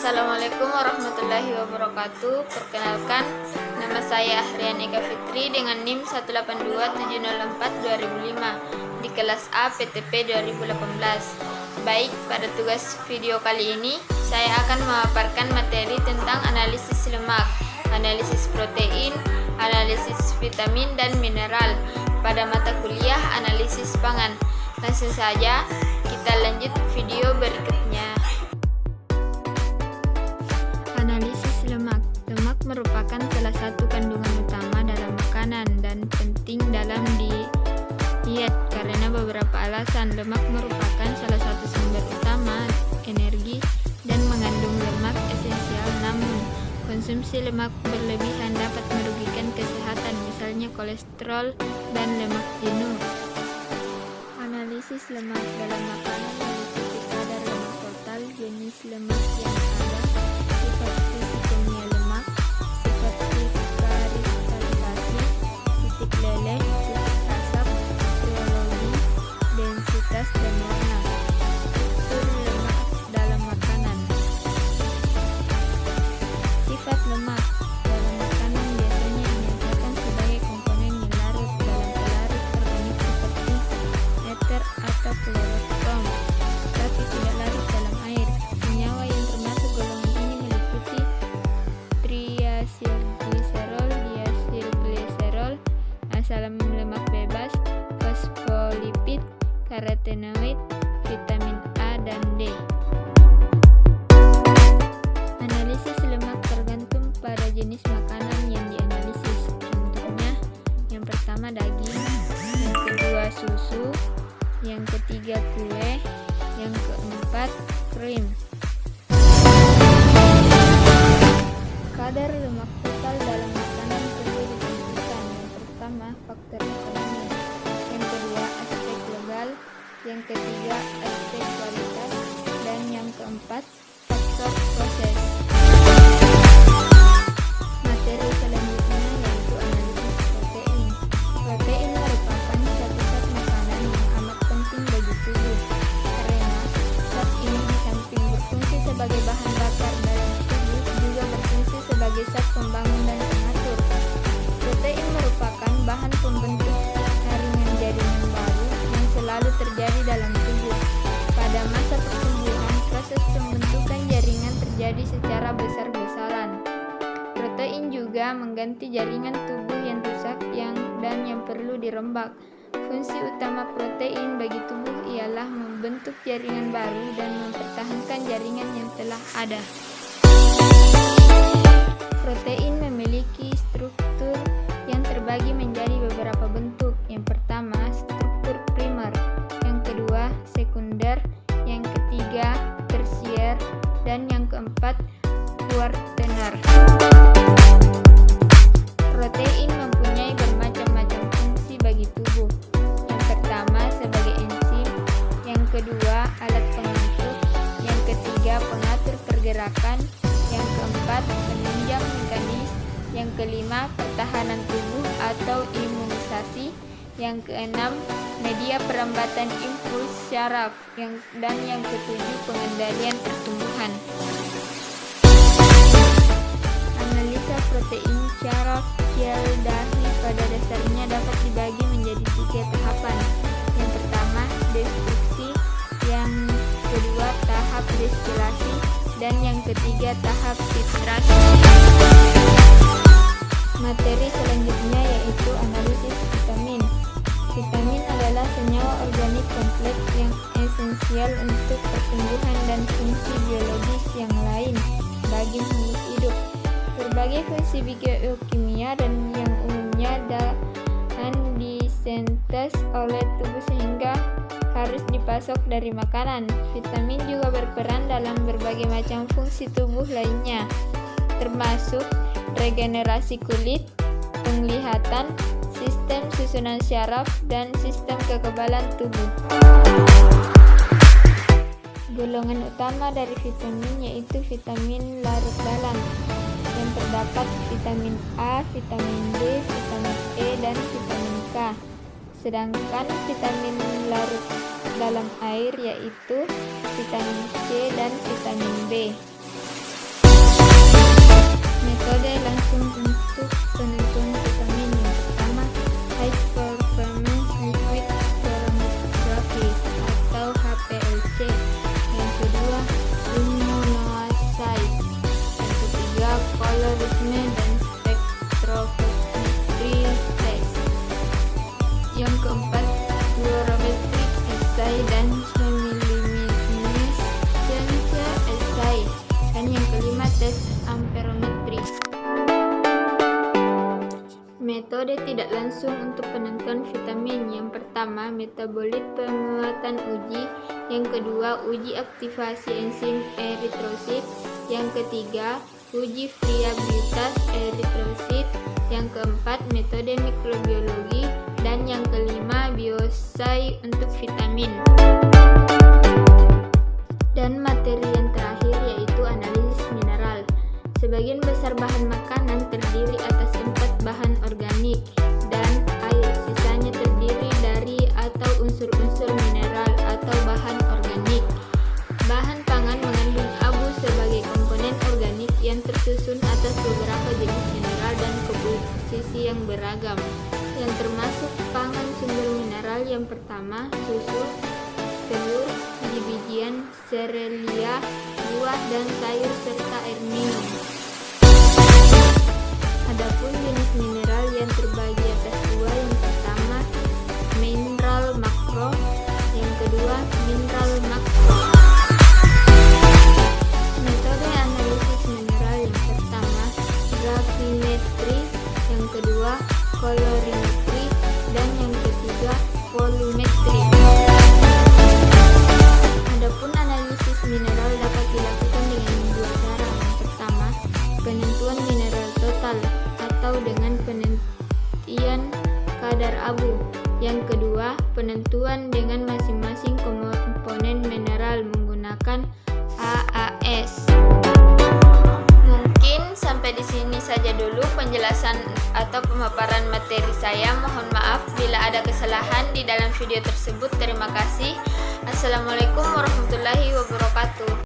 Assalamualaikum warahmatullahi wabarakatuh. Perkenalkan, nama saya Ahrian Eka Fitri dengan NIM 182704205 di kelas A PTP 2018. Baik, pada tugas video kali ini saya akan memaparkan materi tentang analisis lemak, analisis protein, analisis vitamin dan mineral pada mata kuliah analisis pangan. Langsung saja kita lanjut video berikutnya. Analisis lemak. Lemak merupakan salah satu kandungan utama dalam makanan dan penting dalam diet karena beberapa alasan. Lemak merupakan salah satu sumber utama energi dan mengandung lemak esensial, namun konsumsi lemak berlebihan dapat merugikan kesehatan, misalnya kolesterol dan lemak jenuh. Analisis lemak dalam makanan meliputi kadar lemak total, jenis lemak yang ada, sifat fisik kimia lemak seperti kristalisasi, titik leleh, titik asap, triologi, densitas dan warna. Struktur lemak dalam makanan. Sifat lemak dalam makanan biasanya dinyatakan sebagai komponen yang larut dalam pelarut organik seperti eter atau kloroform, tapi tidak larut dalam air. Senyawa yang termasuk golongan ini meliputi triacylglycerol, diacylglycerol, asam lemak bebas, fosfolipid, karotenoid, vitamin A dan D. Analisis lemak tergantung pada jenis makanan yang dianalisis. Contohnya, yang pertama daging, yang kedua susu, yang ketiga kue, yang keempat krim. Kadar lemak total dalam makanan perlu ditentukan. Yang pertama, faktor ekonomi, yang kedua aspek legal, yang ketiga aspek kualitas, dan yang keempat faktor proses. Materi selanjutnya yaitu analisis protein. Protein merupakan satu zat makanan yang amat penting bagi tubuh karena zat ini di samping berfungsi sebagai bahan bakar dalam tubuh juga berfungsi sebagai zat pembangun dan pengatur. Protein merupakan bahan pembentuk jaringan-jaringan baru yang selalu terjadi dalam tubuh. Pada masa pertumbuhan, proses pembentukan jaringan terjadi secara besar-besaran. Protein juga mengganti jaringan tubuh yang rusak dan yang perlu dirombak. Fungsi utama protein bagi tubuh ialah membentuk jaringan baru dan mempertahankan jaringan yang telah ada. Protein memiliki struktur yang terbagi menjadi beberapa bentuk. Yang pertama, struktur primer, yang kedua, sekunder, yang ketiga, tersier, dan yang keempat, kuartener. Protein mempunyai bermacam-macam fungsi bagi tubuh. Yang pertama, sebagai enzim, yang kedua, alat pengatur, yang ketiga, pengatur pergerakan, yang keempat, penunjang mekanis, yang kelima, pertahanan tubuh atau imunisasi, yang keenam, media perambatan impuls syaraf, dan yang ketujuh, pengendalian pertumbuhan. Analisa protein syaraf sel dahi pada dasarnya dapat dibagi menjadi 3 tahapan. Yang pertama, destruksi, yang kedua, tahap destilasi, dan yang ketiga, tahap titrasi. Materi selanjutnya yaitu analisis vitamin. Vitamin adalah senyawa organik kompleks yang esensial untuk pertumbuhan dan fungsi biologis yang lain bagi makhluk hidup. Berbagai fungsi biokimia dan yang umumnya dan disintes oleh tubuh sehingga harus dipasok dari makanan. Vitamin juga berperan dalam berbagai macam fungsi tubuh lainnya, termasuk regenerasi kulit, penglihatan, sistem susunan syaraf, dan sistem kekebalan tubuh. Golongan utama dari vitamin yaitu vitamin larut dalam, yang terdapat vitamin A, vitamin D, vitamin E, dan vitamin K. Sedangkan vitamin larut dalam air yaitu vitamin C dan vitamin B. metabolisme dan spektrometri tes. Yang keempat, fluorometric assay dan chemiluminescence assay. Dan yang kelima, tes amperometri. Metode tidak langsung untuk penentuan vitamin. Yang pertama, metabolit penguatan uji. Yang kedua, uji aktivasi enzim eritrosit. Yang ketiga, uji friabilitas eritrosit. Yang keempat, metode mikrobiologi. Dan yang kelima, bioassay untuk vitamin. Dan materi yang terakhir yaitu analisis mineral. Sebagian besar bahan makanan terdiri atas 4 bahan organik dan air, sisanya terdiri dari atau unsur-unsur mineral atau bahan organik. Bahan pangan mengandung abu sebagai komponen organik yang tersusun atas beberapa jenis mineral dan komposisi yang beragam, yang termasuk pangan sumber mineral yang pertama, susu, telur, biji-bijian, serealia, buah dan sayur serta air minum. Adapun jenis mineral yang terbagi atas dua, yang pertama mineral makro, yang kedua mineral makro. Metode analisis mineral yang pertama gravimetri, yang kedua kolorimetri, dan yang ketiga volumetri. Adapun analisis mineral dapat dilakukan dengan dua cara. Yang pertama, penentuan mineral total atau dengan penelitian kadar abu. Yang kedua, penentuan dengan masing-masing komponen mineral menggunakan AAS. Mungkin sampai di sini saja dulu penjelasan atau pemaparan materi saya. Mohon maaf bila ada kesalahan di dalam video tersebut. Terima kasih. Assalamualaikum warahmatullahi wabarakatuh.